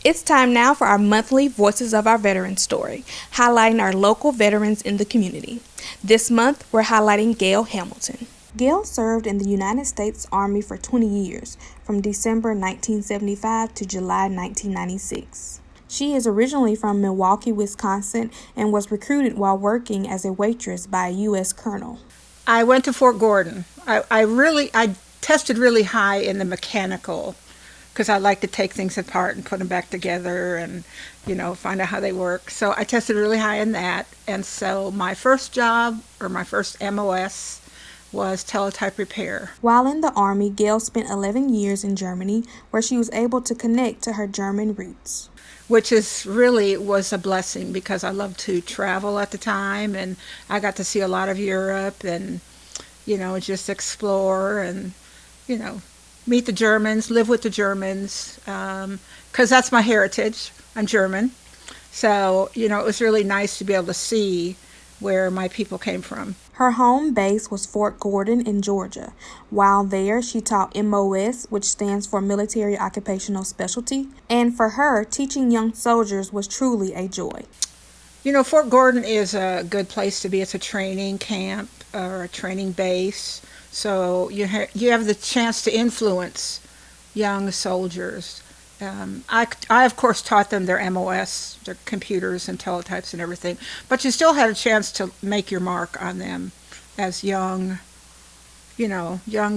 It's time now for our monthly Voices of Our Veterans story, highlighting our local veterans in the community. This month, we're highlighting Gail Hamilton. Gail served in the United States Army for 20 years, from December 1975 to July 1996. She is originally from Milwaukee, Wisconsin, and was recruited while working as a waitress by a U.S. colonel. I went to Fort Gordon. I tested really high in the mechanical, because I like to take things apart and put them back together and, find out how they work. So I tested really high in that. And so my first job, or my first MOS, was teletype repair. While in the Army, Gail spent 11 years in Germany, where she was able to connect to her German roots. Which was a blessing, because I loved to travel at the time, and I got to see a lot of Europe and, just explore and, meet the Germans, live with the Germans, because that's my heritage. I'm German. So, it was really nice to be able to see where my people came from. Her home base was Fort Gordon in Georgia. While there, she taught MOS, which stands for Military Occupational Specialty, and for her, teaching young soldiers was truly a joy. Fort Gordon is a good place to be. It's a training camp or a training base. So you have the chance to influence young soldiers. I of course taught them their MOS, their computers and teletypes and everything, but you still had a chance to make your mark on them as young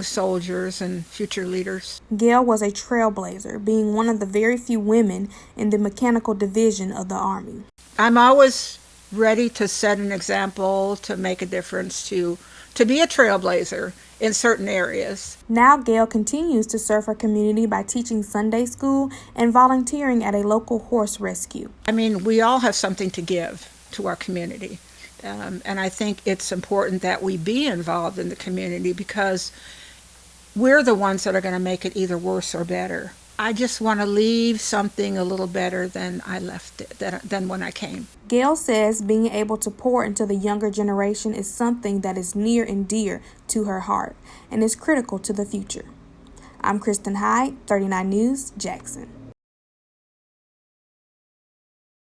soldiers and future leaders. Gail was a trailblazer, being one of the very few women in the mechanical division of the Army. I'm always ready to set an example, to make a difference, to be a trailblazer in certain areas. Now Gail continues to serve her community by teaching Sunday school and volunteering at a local horse rescue. We all have something to give to our community. And I think it's important that we be involved in the community, because we're the ones that are going to make it either worse or better. I just want to leave something a little better than I left it, than when I came. Gail says being able to pour into the younger generation is something that is near and dear to her heart and is critical to the future. I'm Christen Hyde, 39 News, Jackson.